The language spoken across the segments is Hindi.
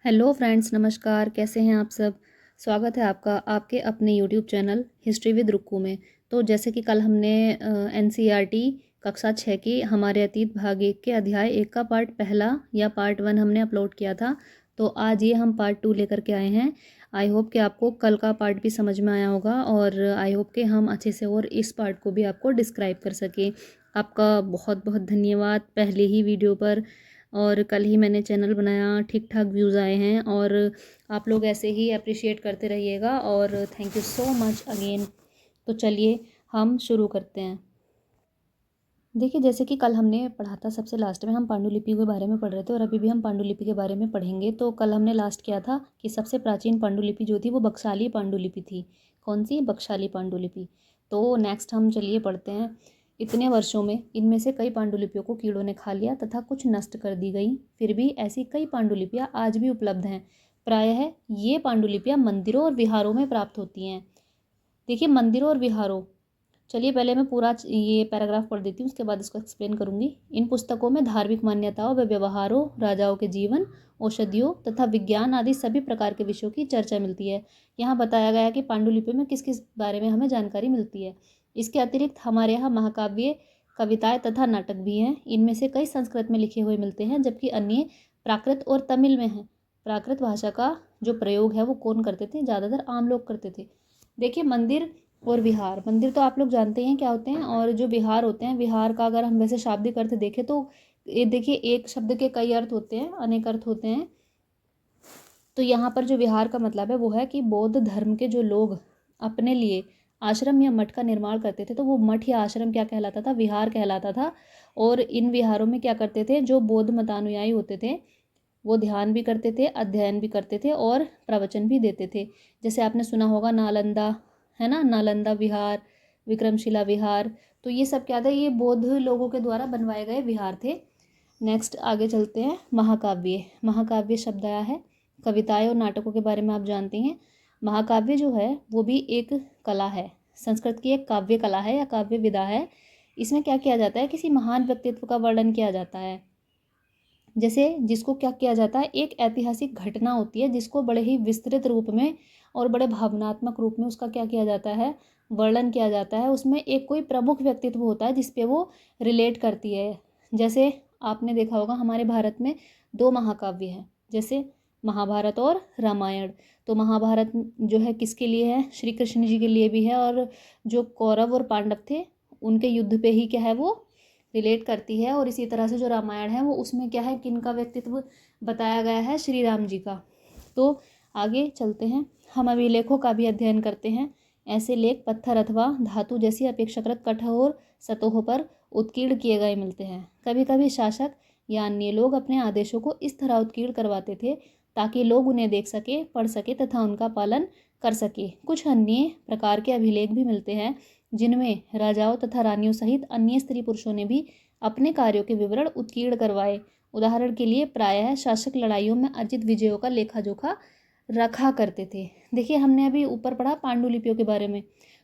हेलो फ्रेंड्स, नमस्कार। कैसे हैं आप सब। स्वागत है आपका आपके अपने YouTube channel history with Rukku में। तो जैसे कि कल हमने एनसीईआरटी कक्षा 6 की हमारे अतीत भाग 1 के अध्याय 1 का पार्ट पहला या पार्ट 1 हमने अपलोड किया था। तो आज ये हम पार्ट 2 लेकर के आए हैं। आई होप कि आपको कल का पार्ट भी समझ में आया होगा और आई होप कि हम अच्छे से और इस पार्ट को भी आपको डिस्क्राइब कर सकें। आपका बहुत बहुत धन्यवाद पहले ही वीडियो पर। और कल ही मैंने चैनल बनाया, ठीक ठाक व्यूज़ आए हैं और आप लोग ऐसे ही अप्रिशिएट करते रहिएगा और thank you so much again. तो चलिए हम शुरू करते हैं। देखिए, जैसे कि कल हमने पढ़ा था, सबसे लास्ट में हम पांडुलिपि के बारे में पढ़ रहे थे और अभी भी हम पांडुलिपि के बारे में पढ़ेंगे। तो कल हमने लास्ट किया था कि सबसे प्राचीन पांडुलिपि जो थी वो बक्साली पांडुलिपि थी। कौन सी? बक्साली पांडुलिपि। तो नेक्स्ट हम चलिए पढ़ते हैं। इतने वर्षों में इनमें से कई पांडुलिपियों को कीड़ों ने खा लिया तथा कुछ नष्ट कर दी गई। फिर भी ऐसी कई पांडुलिपियाँ आज भी उपलब्ध हैं। प्रायः ये पांडुलिपियाँ मंदिरों और विहारों में प्राप्त होती हैं। देखिए, मंदिरों और विहारों, चलिए पहले मैं पूरा ये पैराग्राफ पढ़ देती हूँ, उसके बाद इसको एक्सप्लेन करूँगी। इन पुस्तकों में धार्मिक मान्यताओं व व्यवहारों, राजाओं के जीवन, औषधियों तथा विज्ञान आदि सभी प्रकार के विषयों की चर्चा मिलती है। यहाँ बताया गया है कि पांडुलिपि में किस किस बारे में हमें जानकारी मिलती है। इसके अतिरिक्त हमारे यहाँ महाकाव्य, कविताएं तथा नाटक भी हैं। इनमें से कई संस्कृत में लिखे हुए मिलते हैं जबकि अन्य प्राकृत और तमिल में हैं। प्राकृत भाषा का जो प्रयोग है वो कौन करते थे? ज़्यादातर आम लोग करते थे। देखिए, मंदिर और विहार, मंदिर तो आप लोग जानते हैं क्या होते हैं, और जो विहार होते हैं, विहार का अगर हम वैसे शाब्दिक अर्थ देखें तो ये देखिए, एक शब्द के कई अर्थ होते हैं, अनेक अर्थ होते हैं। तो यहाँ पर जो विहार का मतलब है वो है कि बौद्ध धर्म के जो लोग अपने लिए आश्रम या मठ का निर्माण करते थे तो वो मठ या आश्रम क्या कहलाता था? विहार कहलाता था। और इन विहारों में क्या करते थे? जो बौद्ध मतानुयायी होते थे वो ध्यान भी करते थे, अध्ययन भी करते थे और प्रवचन भी देते थे। जैसे आपने सुना होगा नालंदा, है ना, नालंदा विहार, विक्रमशिला विहार। तो ये सब क्या था? ये बौद्ध लोगों के द्वारा बनवाए गए विहार थे। नेक्स्ट आगे चलते हैं। महाकाव्य, महाकाव्य शब्द आया है। कविताएं और नाटकों के बारे में आप जानते हैं। महाकाव्य जो है वो भी एक कला है, संस्कृत की एक काव्य कला है या काव्य विधा है। इसमें क्या किया जाता है? किसी महान व्यक्तित्व का वर्णन किया जाता है। जैसे जिसको क्या किया जाता है? एक ऐतिहासिक घटना होती है जिसको बड़े ही विस्तृत रूप में और बड़े भावनात्मक रूप में उसका क्या किया जाता है? वर्णन किया जाता है। उसमें एक कोई प्रमुख व्यक्तित्व होता है जिसपे वो रिलेट करती है। जैसे आपने देखा होगा हमारे भारत में दो महाकाव्य हैं, जैसे महाभारत और रामायण। तो महाभारत जो है किसके लिए है? श्री कृष्ण जी के लिए भी है। और जो कौरव और पांडव थे उनके युद्ध पे ही क्या है वो रिलेट करती है। और इसी तरह से जो रामायण है वो उसमें क्या है? किन का व्यक्तित्व बताया गया है? श्री राम जी का। तो आगे चलते हैं। हम अभिलेखों का भी अध्ययन करते हैं। ऐसे लेख पत्थर अथवा धातु जैसी अपेक्षाकृत कठोर सतहों पर उत्कीर्ण किए गए मिलते हैं। कभी कभी शासक या अन्य लोग अपने आदेशों को इस तरह उत्कीर्ण करवाते थे ताकि लोग उन्हें देख सके, पढ़ सके तथा उनका पालन कर सके। कुछ अन्य प्रकार के अभिलेख भी मिलते हैं जिनमें राजाओं तथा रानियों सहित अन्य स्त्री पुरुषों ने भी अपने कार्यों के विवरण उत्कीर्ण करवाए। उदाहरण के लिए प्रायः शासक लड़ाइयों में अर्जित विजयों का लेखा जोखा रखा करते थे। देखिए, हमने अभी ऊपर पढ़ा पांडुलिपियों के बारे में,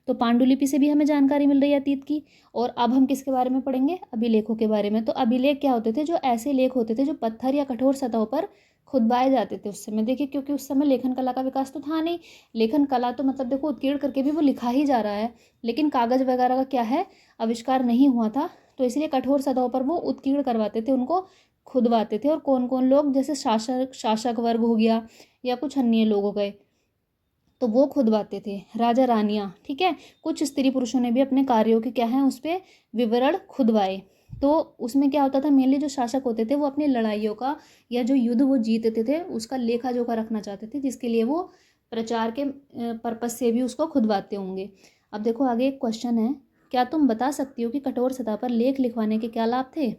तो पांडुलिपि से भी हमें जानकारी मिल रही है अतीत की। और अब हम किसके बारे में पढ़ेंगे? अभिलेखों के बारे में। तो अभिलेख क्या होते थे? जो ऐसे लेख होते थे जो पत्थर या कठोर सतहों पर खुदवाए जाते थे उस समय। देखिए, क्योंकि उस समय लेखन कला का विकास तो था नहीं। लेखन कला तो मतलब देखो उत्कीर्ण करके भी वो लिखा ही जा रहा है, लेकिन कागज वगैरह का क्या है? आविष्कार नहीं हुआ था। तो इसलिए कठोर सतहों पर वो उत्कीर्ण करवाते थे, उनको खुदवाते थे। और कौन कौन लोग? जैसे शासक वर्ग हो गया या कुछ अन्य लोग हो गए, तो वो खुदवाते थे। राजा रानियाँ, ठीक है, कुछ स्त्री पुरुषों ने भी अपने कार्यों के क्या है उस पर विवरण खुदवाए। तो उसमें क्या होता था? मेनली जो शासक होते थे वो अपनी लड़ाइयों का या जो युद्ध वो जीतते थे उसका लेखा जोखा रखना चाहते थे, जिसके लिए वो प्रचार के पर्पज से भी उसको खुदवाते होंगे। अब देखो आगे एक क्वेश्चन है। क्या तुम बता सकती हो कि कठोर सतह पर लेख लिखवाने के क्या लाभ थे?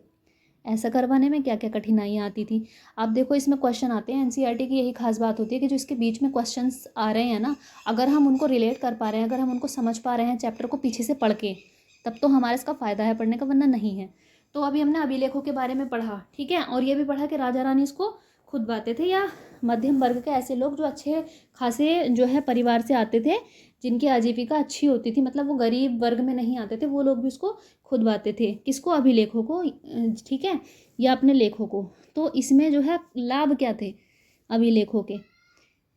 ऐसा करवाने में क्या क्या कठिनाइयाँ आती थी? आप देखो इसमें क्वेश्चन आते हैं। एनसीईआरटी की यही खास बात होती है कि जो इसके बीच में क्वेश्चंस आ रहे हैं ना, अगर हम उनको रिलेट कर पा रहे हैं, अगर हम उनको समझ पा रहे हैं चैप्टर को पीछे से पढ़ के, तब तो हमारा इसका फ़ायदा है पढ़ने का, वरना नहीं है। तो अभी हमने अभिलेखों के बारे में पढ़ा, ठीक है, और ये भी पढ़ा कि राजा रानी इसको खुदवाते थे या मध्यम वर्ग के ऐसे लोग जो अच्छे खासे जो है परिवार से आते थे, जिनकी आजीविका अच्छी होती थी, मतलब वो गरीब वर्ग में नहीं आते थे, वो लोग भी उसको खुदवाते थे। किसको? अभिलेखों को, ठीक है, या अपने लेखों को। तो इसमें जो है लाभ क्या थे? अभिलेखों के।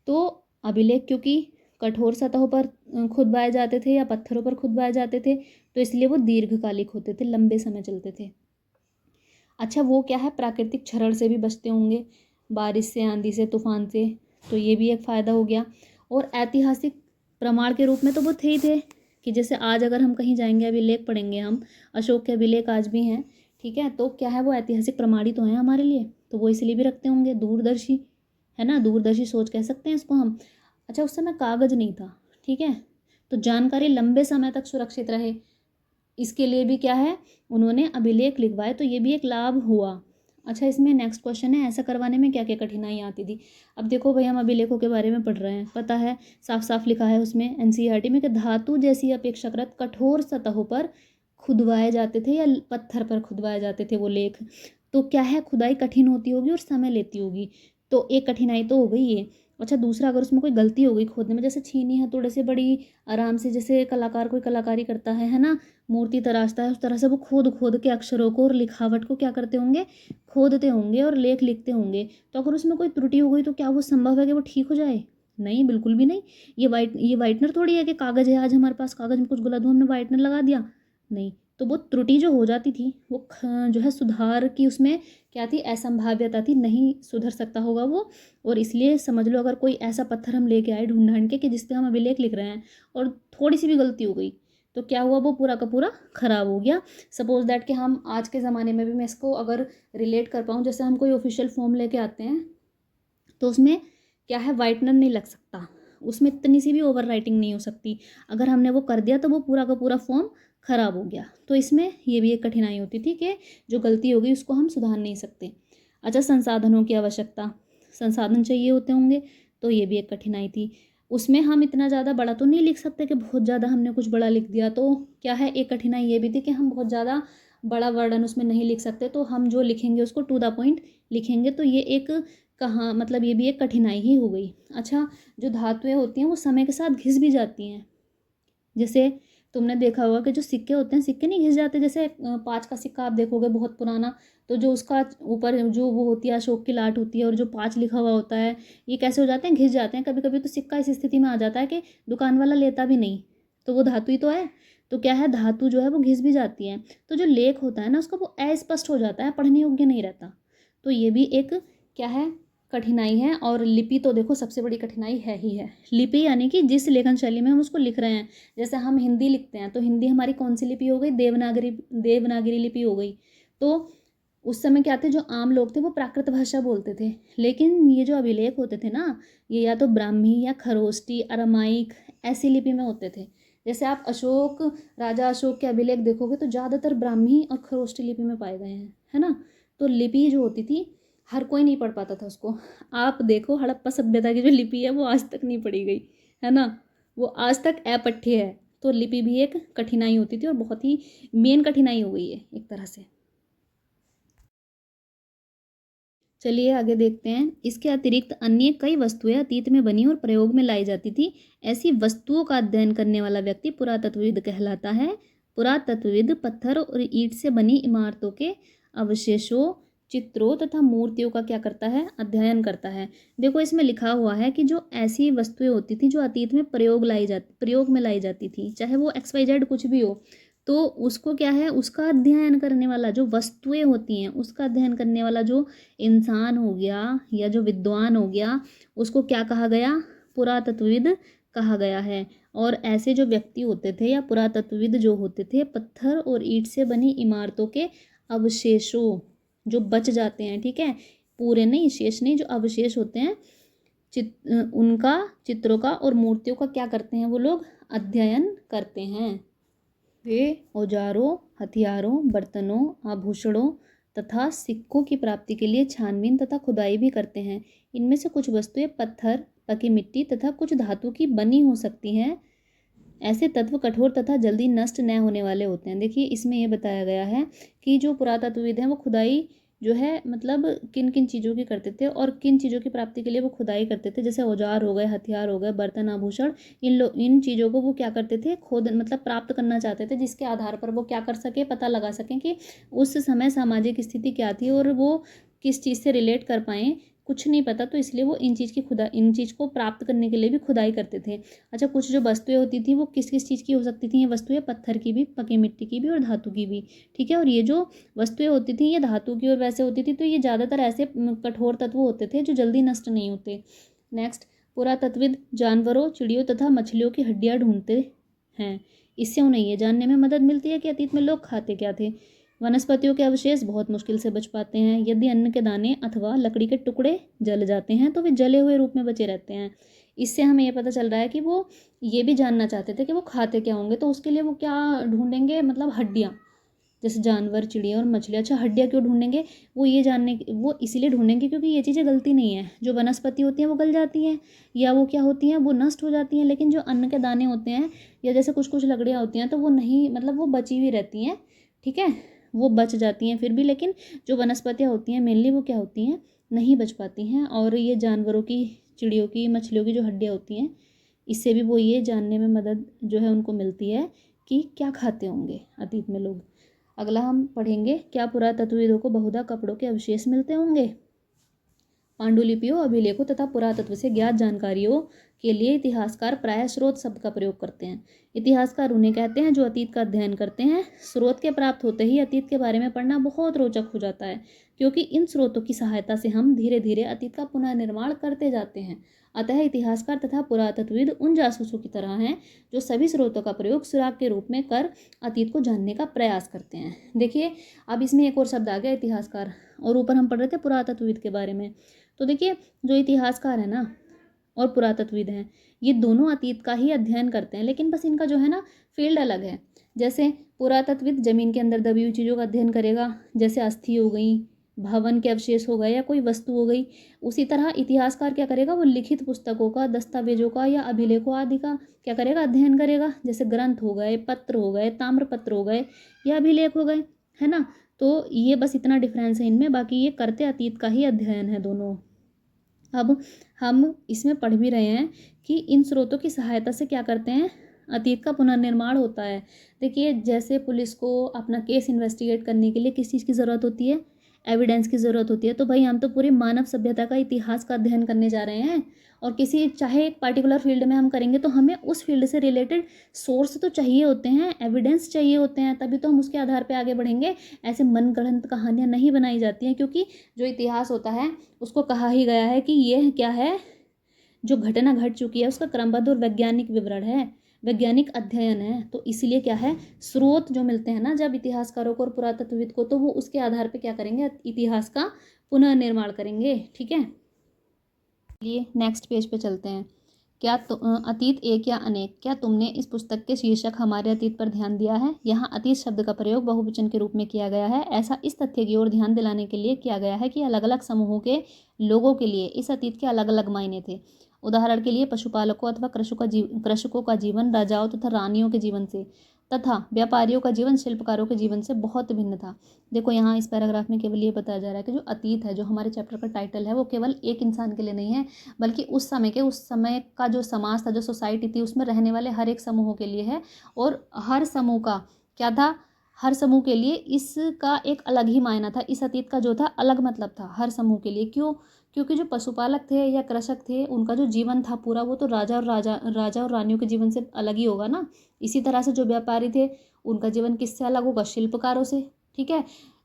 तो अभिलेख क्योंकि कठोर सतहों पर खुदवाए जाते थे या पत्थरों पर खुदवाए जाते थे, तो इसलिए वो दीर्घकालिक होते थे, लंबे समय चलते थे। अच्छा, वो क्या है, प्राकृतिक क्षरण से भी बचते होंगे, बारिश से, आंधी से, तूफान से, तो ये भी एक फ़ायदा हो गया। और ऐतिहासिक प्रमाण के रूप में तो वो थे ही थे, कि जैसे आज अगर हम कहीं जाएंगे, अभिलेख पढ़ेंगे हम, अशोक के अभिलेख आज भी हैं, ठीक है, तो क्या है, वो ऐतिहासिक प्रमाण ही तो हैं हमारे लिए, तो वो इसलिए भी रखते होंगे, दूरदर्शी, है ना, दूरदर्शी सोच कह सकते हैं इसको हम। अच्छा, उस समय कागज़ नहीं था, ठीक है, तो जानकारी लंबे समय तक सुरक्षित रहे, इसके लिए भी क्या है, उन्होंने अभिलेख लिखवाए, तो ये भी एक लाभ हुआ। अच्छा, इसमें नेक्स्ट क्वेश्चन है, ऐसा करवाने में क्या क्या कठिनाइयाँ आती थी। अब देखो भाई, हम अभिलेखों के बारे में पढ़ रहे हैं, पता है, साफ साफ लिखा है उसमें एनसीईआरटी में कि धातु जैसी अपेक्षाकृत कठोर सतहों पर खुदवाए जाते थे या पत्थर पर खुदवाए जाते थे वो लेख। तो क्या है, खुदाई कठिन होती होगी और समय लेती होगी, तो एक कठिनाई तो हो गई ये। अच्छा, दूसरा, अगर उसमें कोई गलती हो गई खोदने में, जैसे छीनी हथौड़े से बड़ी आराम से, जैसे कलाकार कोई कलाकारी करता है ना, मूर्ति तराशता है, उस तरह से वो खोद खोद के अक्षरों को और लिखावट को क्या करते होंगे, खोदते होंगे और लेख लिखते होंगे। तो अगर उसमें कोई त्रुटि हो गई तो क्या वो संभव है कि वो ठीक हो जाए? नहीं, बिल्कुल भी नहीं। ये वाइटनर थोड़ी है कि कागज़ है, आज हमारे पास कागज़ में कुछ गलत हुआ, हमने वाइटनर लगा दिया, नहीं। तो वो त्रुटि जो हो जाती थी, वो जो है सुधार की उसमें क्या थी, असंभाव्यता थी, नहीं सुधर सकता होगा वो। और इसलिए समझ लो, अगर कोई ऐसा पत्थर हम लेके आए ढूंढ ढांड के, कि जिस पे हम अभिलेख लिख रहे हैं, और थोड़ी सी भी गलती हो गई, तो क्या हुआ, वो पूरा का पूरा खराब हो गया। सपोज दैट कि हम आज के ज़माने में भी, मैं इसको अगर रिलेट कर पाऊँ, जैसे हम कोई ऑफिशियल फॉर्म लेके आते हैं, तो उसमें क्या है, वाइटनर नहीं लग सकता, उसमें इतनी सी भी ओवर राइटिंग नहीं हो सकती। अगर हमने वो कर दिया तो वो पूरा का पूरा फॉर्म खराब हो गया। तो इसमें ये भी एक कठिनाई होती थी कि जो गलती हो गई उसको हम सुधार नहीं सकते। अच्छा, संसाधनों की आवश्यकता, संसाधन चाहिए होते होंगे, तो ये भी एक कठिनाई थी। उसमें हम इतना ज़्यादा बड़ा तो नहीं लिख सकते कि बहुत ज़्यादा हमने कुछ बड़ा लिख दिया, तो क्या है, एक कठिनाई ये भी थी कि हम बहुत ज़्यादा बड़ा वर्णन उसमें नहीं लिख सकते, तो हम जो लिखेंगे उसको टू द पॉइंट लिखेंगे, तो ये एक कहाँ, मतलब ये भी एक कठिनाई ही हो गई। अच्छा, जो धातुएं होती हैं वो समय के साथ घिस भी जाती हैं, जैसे तुमने देखा होगा कि जो सिक्के होते हैं, सिक्के नहीं घिस जाते, जैसे 5 का सिक्का आप देखोगे बहुत पुराना, तो जो उसका ऊपर जो वो होती है, अशोक की लाट होती है, और जो 5 लिखा हुआ होता है, ये कैसे हो जाते हैं, घिस जाते हैं। कभी कभी तो सिक्का इस स्थिति में आ जाता है कि दुकान वाला लेता भी नहीं, तो वो धातु ही तो है। तो क्या है, धातु जो है वो घिस भी जाती है, तो जो लेख होता है ना उसका, वो अस्पष्ट हो जाता है, पढ़ने योग्य नहीं रहता। तो ये भी एक क्या है, कठिनाई है। और लिपि तो देखो सबसे बड़ी कठिनाई है ही है। लिपि यानी कि जिस लेखन शैली में हम उसको लिख रहे हैं, जैसे हम हिंदी लिखते हैं, तो हिंदी हमारी कौन सी लिपि हो गई, देवनागरी लिपि हो गई। तो उस समय क्या थे, जो आम लोग थे वो प्राकृत भाषा बोलते थे, लेकिन ये जो अभिलेख होते थे ना, ये या तो ब्राह्मी या खरोष्टी, अरामाइक, ऐसी लिपि में होते थे। जैसे आप राजा अशोक के अभिलेख देखोगे तो ज़्यादातर ब्राह्मी और खरोष्टी लिपि में पाए गए हैं, है ना। तो लिपि जो होती थी, हर कोई नहीं पढ़ पाता था उसको। आप देखो, हड़प्पा सभ्यता की जो लिपि है वो आज तक नहीं पढ़ी गई, है ना, वो आज तक अपठ्य है। तो लिपि भी एक कठिनाई होती थी, और बहुत ही मेन कठिनाई हो गई है एक तरह से। चलिए आगे देखते हैं। इसके अतिरिक्त अन्य कई वस्तुएं अतीत में बनी और प्रयोग में लाई जाती थी। ऐसी वस्तुओं का अध्ययन करने वाला व्यक्ति पुरातत्वविद कहलाता है। पुरातत्वविद पत्थर और ईंट से बनी इमारतों के अवशेषों, चित्रों तथा मूर्तियों का क्या करता है, अध्ययन करता है। देखो, इसमें लिखा हुआ है कि जो ऐसी वस्तुएं होती थी जो अतीत में प्रयोग में लाई जाती थी, चाहे वो XYZ कुछ भी हो, तो उसको क्या है, उसका अध्ययन करने वाला, जो वस्तुएं होती हैं उसका अध्ययन करने वाला जो इंसान हो गया या जो विद्वान हो गया, उसको क्या कहा गया, पुरातत्वविद कहा गया है। और ऐसे जो व्यक्ति होते थे या पुरातत्वविद जो होते थे, पत्थर और ईंट से बनी इमारतों के अवशेषों, जो बच जाते हैं, ठीक है, पूरे नहीं, शेष नहीं, जो अवशेष होते हैं, उनका, चित्रों का और मूर्तियों का क्या करते हैं वो लोग, अध्ययन करते हैं। वे औजारों, हथियारों, बर्तनों, आभूषणों तथा सिक्कों की प्राप्ति के लिए छानबीन तथा खुदाई भी करते हैं। इनमें से कुछ वस्तुएं पत्थर, पकी मिट्टी तथा कुछ धातु की बनी हो सकती हैं। ऐसे तत्व कठोर तथा जल्दी नष्ट न होने वाले होते हैं। देखिए, इसमें यह बताया गया है कि जो पुरातत्वविद हैं वो खुदाई जो है, मतलब किन किन चीज़ों की करते थे और किन चीज़ों की प्राप्ति के लिए वो खुदाई करते थे। जैसे औजार हो गए, हथियार हो गए, बर्तन, आभूषण, इन चीज़ों को वो क्या करते थे, खोद, मतलब प्राप्त करना चाहते थे, जिसके आधार पर वो क्या कर सके, पता लगा सकें कि उस समय सामाजिक स्थिति क्या थी और वो किस चीज़ से रिलेट कर पाएँ, कुछ नहीं पता, तो इसलिए वो इन चीज़ को प्राप्त करने के लिए भी खुदाई करते थे। अच्छा, कुछ जो वस्तुएं होती थी वो किस किस चीज़ की हो सकती थी? ये वस्तुएं पत्थर की भी, पकी मिट्टी की भी और धातु की भी, ठीक है। और ये जो वस्तुएं होती थी ये धातु की और वैसे होती थी, तो ये ज़्यादातर ऐसे कठोर तत्व होते थे जो जल्दी नष्ट नहीं होते। नेक्स्ट, पुरातत्वविद जानवरों, चिड़ियों तथा मछलियों की हड्डियाँ ढूंढते हैं। इससे उन्हें ये जानने में मदद मिलती है कि अतीत में लोग खाते क्या थे। वनस्पतियों के अवशेष बहुत मुश्किल से बच पाते हैं। यदि अन्न के दाने अथवा लकड़ी के टुकड़े जल जाते हैं तो वे जले हुए रूप में बचे रहते हैं। इससे हमें ये पता चल रहा है कि वो ये भी जानना चाहते थे कि वो खाते क्या होंगे, तो उसके लिए वो क्या ढूंढेंगे, मतलब हड्डियाँ, जैसे जानवर, चिड़िया और मछलियाँ। अच्छा, हड्डियाँ क्यों ढूंढेंगे? वो इसीलिए ढूंढेंगे क्योंकि ये चीज़ें गलती नहीं है। जो वनस्पति होती हैं वो गल जाती हैं या वो क्या होती हैं, वो नष्ट हो जाती हैं, लेकिन जो अन्न के दाने होते हैं या जैसे कुछ कुछ लकड़ियाँ होती हैं तो वो नहीं, मतलब वो बची हुई रहती हैं, ठीक है, वो बच जाती हैं फिर भी। लेकिन जो वनस्पतियाँ होती हैं मेनली वो क्या होती हैं, नहीं बच पाती हैं। और ये जानवरों की, चिड़ियों की, मछलियों की जो हड्डियाँ होती हैं, इससे भी वो ये जानने में मदद जो है उनको मिलती है कि क्या खाते होंगे अतीत में लोग। अगला हम पढ़ेंगे, क्या पुरातत्वविदों को बहुधा कपड़ों के अवशेष मिलते होंगे? पांडुलिपियों, अभिलेखों तथा पुरातत्व से ज्ञात जानकारियों के लिए इतिहासकार प्रायः स्रोत शब्द का प्रयोग करते हैं। इतिहासकार उन्हें कहते हैं जो अतीत का अध्ययन करते हैं। स्रोत के प्राप्त होते ही अतीत के बारे में पढ़ना बहुत रोचक हो जाता है, क्योंकि इन स्रोतों की सहायता से हम धीरे धीरे अतीत का पुनर्निर्माण करते जाते हैं। अतः इतिहासकार तथा पुरातत्वविद उन जासूसों की तरह हैं जो सभी स्रोतों का प्रयोग सुराग के रूप में कर अतीत को जानने का प्रयास करते हैं। देखिए, अब इसमें एक और शब्द आ गया, इतिहासकार, और ऊपर हम पढ़ रहे थे पुरातत्वविद के बारे में। तो देखिए, जो इतिहासकार है ना और पुरातत्वविद हैं, ये दोनों अतीत का ही अध्ययन करते हैं, लेकिन बस इनका जो है ना फील्ड अलग है। जैसे पुरातत्वविद जमीन के अंदर दबी हुई चीज़ों का अध्ययन करेगा, जैसे अस्थि हो गई, भवन के अवशेष हो गए या कोई वस्तु हो गई। उसी तरह इतिहासकार क्या करेगा, वो लिखित पुस्तकों का, दस्तावेजों का या अभिलेखों आदि का क्या करेगा, अध्ययन करेगा। जैसे ग्रंथ हो गए, पत्र हो गए, ताम्रपत्र हो गए या अभिलेख हो गए, है ना। तो ये बस इतना डिफरेंस है इनमें, बाकी ये करते अतीत का ही अध्ययन है दोनों। अब हम इसमें पढ़ भी रहे हैं कि इन स्रोतों की सहायता से क्या करते हैं, अतीत का पुनर्निर्माण होता है। देखिए, जैसे पुलिस को अपना केस इन्वेस्टिगेट करने के लिए किस चीज़ की ज़रूरत होती है, एविडेंस की ज़रूरत होती है। तो भाई हम तो पूरी मानव सभ्यता का इतिहास का अध्ययन करने जा रहे हैं, और किसी चाहे एक पर्टिकुलर फील्ड में हम करेंगे तो हमें उस फील्ड से रिलेटेड सोर्स तो चाहिए होते हैं, एविडेंस चाहिए होते हैं, तभी तो हम उसके आधार पर आगे बढ़ेंगे। ऐसे मनगढ़ंत कहानियाँ नहीं बनाई जाती हैं, क्योंकि जो इतिहास होता है उसको कहा ही गया है कि यह क्या है, जो घटना घट चुकी है उसका क्रमबद्ध और वैज्ञानिक विवरण है, वैज्ञानिक अध्ययन है। तो इसलिए क्या है, स्रोत जो मिलते हैं ना जब इतिहासकारों को और पुरातत्वविद को, तो वो उसके आधार पे क्या करेंगे, इतिहास का पुनर्निर्माण करेंगे, ठीक है। चलिए नेक्स्ट पेज पे चलते हैं। अतीत एक या अनेक, क्या तुमने इस पुस्तक के शीर्षक हमारे अतीत पर ध्यान दिया है? यहाँ अतीत शब्द का प्रयोग बहुवचन के रूप में किया गया है। ऐसा इस तथ्य की ओर ध्यान दिलाने के लिए किया गया है कि अलग अलग समूहों के लोगों के लिए इस अतीत के अलग अलग मायने थे। उदाहरण के लिए पशुपालकों अथवा कृषकों का जीवन राजाओं तथा रानियों के जीवन से तथा व्यापारियों का जीवन शिल्पकारों के जीवन से बहुत भिन्न था। देखो, यहाँ इस पैराग्राफ में केवल ये बताया जा रहा है कि जो अतीत है, जो हमारे चैप्टर का टाइटल है, वो केवल एक इंसान के लिए नहीं है, बल्कि उस समय का जो समाज था, जो सोसाइटी थी, उसमें रहने वाले हर एक समूहों के लिए है। और हर समूह का क्या था, हर समूह के लिए इसका एक अलग ही मायना था। इस अतीत का जो था अलग मतलब था हर समूह के लिए। क्यों? क्योंकि जो पशुपालक थे या कृषक थे, उनका जो जीवन था पूरा, वो तो राजा और रानियों के जीवन से अलग ही होगा ना। इसी तरह से जो व्यापारी थे, उनका जीवन किससे अलग होगा, शिल्पकारों से, ठीक है।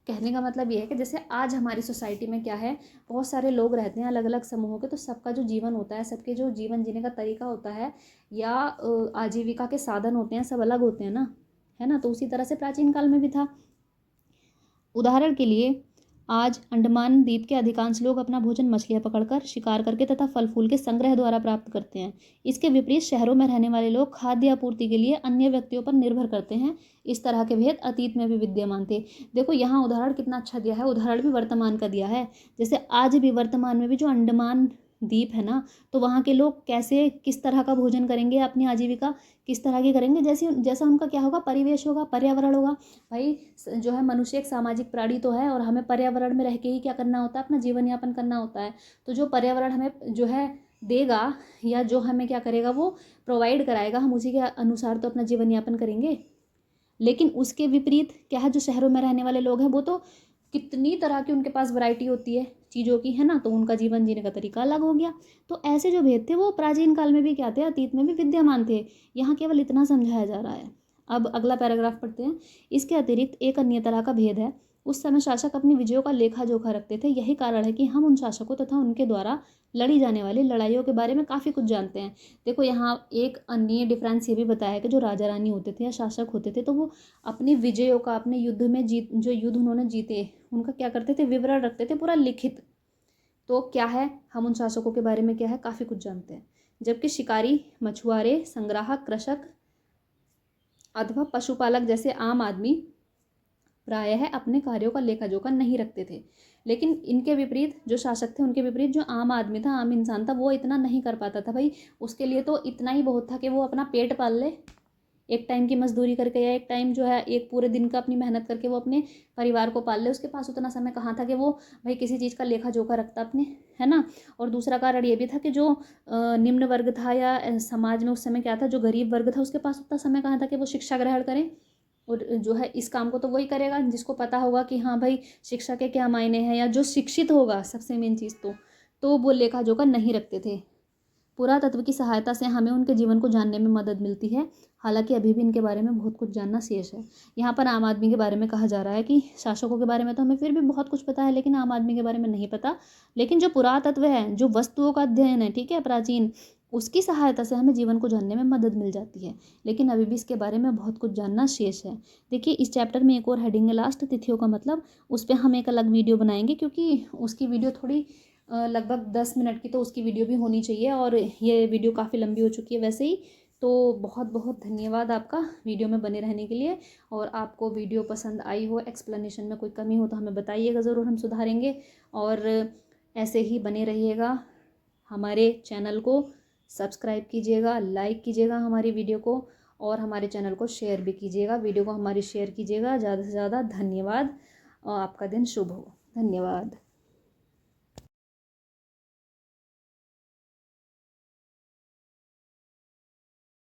कहने का मतलब ये है कि जैसे आज हमारी सोसाइटी में क्या है, बहुत सारे लोग रहते हैं अलग अलग समूहों के, तो सबका जो जीवन होता है, सबके जो जीवन जीने का तरीका होता है या आजीविका के साधन होते हैं, सब अलग होते हैं ना, है ना। तो उसी तरह से प्राचीन काल में भी था। उदाहरण के लिए आज अंडमान द्वीप के अधिकांश लोग अपना भोजन मछलियां पकड़कर, शिकार करके तथा फल फूल के संग्रह द्वारा प्राप्त करते हैं। इसके विपरीत शहरों में रहने वाले लोग खाद्य आपूर्ति के लिए अन्य व्यक्तियों पर निर्भर करते हैं। इस तरह के भेद अतीत में भी विद्यमान थे। देखो, यहाँ उदाहरण कितना अच्छा दिया है, उदाहरण भी वर्तमान का दिया है। जैसे आज भी वर्तमान में भी जो अंडमान द्वीप है ना, तो वहाँ के लोग कैसे, किस तरह का भोजन करेंगे, अपनी आजीविका किस तरह की करेंगे, जैसा उनका क्या होगा, परिवेश होगा, पर्यावरण होगा। भाई जो है, मनुष्य एक सामाजिक प्राणी तो है, और हमें पर्यावरण में रह के ही क्या करना होता है, अपना जीवन यापन करना होता है। तो जो पर्यावरण हमें जो है देगा, या जो हमें क्या करेगा, वो प्रोवाइड कराएगा, हम उसी के अनुसार तो अपना जीवन यापन करेंगे। लेकिन उसके विपरीत क्या है, जो शहरों में रहने वाले लोग हैं, वो तो कितनी तरह की उनके पास वैरायटी होती है चीज़ों की, है ना। तो उनका जीवन जीने का तरीका अलग हो गया। तो ऐसे जो भेद थे वो प्राचीन काल में भी क्या थे, अतीत में भी विद्यमान थे। यहाँ केवल इतना समझाया जा रहा है। अब अगला पैराग्राफ पढ़ते हैं। इसके अतिरिक्त एक अन्य तरह का भेद है। उस समय शासक अपनी विजयों का लेखा जोखा रखते थे। यही कारण है कि हम उन शासकों तथा उनके द्वारा लड़ी जाने वाली लड़ाइयों के बारे में काफ़ी कुछ जानते हैं। देखो यहाँ एक अन्य डिफरेंस ये भी बताया है कि जो राजा रानी होते थे या शासक होते थे, तो वो अपनी विजयों का, अपने युद्ध में जो युद्ध उन्होंने जीते उनका क्या करते थे, विवरण रखते थे पूरा लिखित। तो क्या है, हम उन शासकों के बारे में क्या है, काफ़ी कुछ जानते हैं। जबकि शिकारी, मछुआरे, संग्राहक, कृषक अथवा पशुपालक जैसे आम आदमी प्रायः अपने कार्यों का लेखा जोखा नहीं रखते थे। लेकिन इनके विपरीत जो शासक थे, उनके विपरीत जो आम आदमी था, आम इंसान था, वो इतना नहीं कर पाता था भाई। उसके लिए तो इतना ही बहुत था कि वो अपना पेट पाल ले, एक टाइम की मजदूरी करके, या एक टाइम जो है एक पूरे दिन का अपनी मेहनत करके वो अपने परिवार को पाल ले। उसके पास उतना समय कहाँ था कि वो भाई किसी चीज़ का लेखा जोखा रखता अपने, है ना। और दूसरा कारण ये भी था कि जो निम्न वर्ग था या समाज में उस समय क्या था, जो गरीब वर्ग था, उसके पास उतना समय कहाँ था कि वो शिक्षा ग्रहण करें। और जो है इस काम को तो वही करेगा जिसको पता होगा कि हाँ भाई शिक्षा के क्या मायने हैं, या जो शिक्षित होगा, सबसे मेन चीज़ तो वो लेखा जोखा नहीं रखते थे। पुरातत्व की सहायता से हमें उनके जीवन को जानने में मदद मिलती है। हालांकि अभी भी इनके बारे में बहुत कुछ जानना शेष है। यहाँ पर आम आदमी के बारे में कहा जा रहा है कि शासकों के बारे में तो हमें फिर भी बहुत कुछ पता है, लेकिन आम आदमी के बारे में नहीं पता। लेकिन जो पुरातत्व है, जो वस्तुओं का अध्ययन है, ठीक है, प्राचीन, उसकी सहायता से हमें जीवन को जानने में मदद मिल जाती है। लेकिन अभी भी इसके बारे में बहुत कुछ जानना शेष है। देखिए इस चैप्टर में एक और हेडिंग है, लास्ट, तिथियों का मतलब। उस पर हम एक अलग वीडियो बनाएंगे, क्योंकि उसकी वीडियो थोड़ी लगभग 10 मिनट की तो उसकी वीडियो भी होनी चाहिए, और ये वीडियो काफ़ी लंबी हो चुकी है वैसे ही। तो बहुत बहुत धन्यवाद आपका वीडियो में बने रहने के लिए। और आपको वीडियो पसंद आई हो, एक्सप्लेनेशन में कोई कमी हो तो हमें बताइएगा ज़रूर, हम सुधारेंगे। और ऐसे ही बने रहिएगा। हमारे चैनल को सब्सक्राइब कीजिएगा, लाइक कीजिएगा हमारी वीडियो को, और हमारे चैनल को शेयर भी कीजिएगा, वीडियो को हमारी शेयर कीजिएगा ज़्यादा से ज़्यादा। धन्यवाद और आपका दिन शुभ हो। धन्यवाद।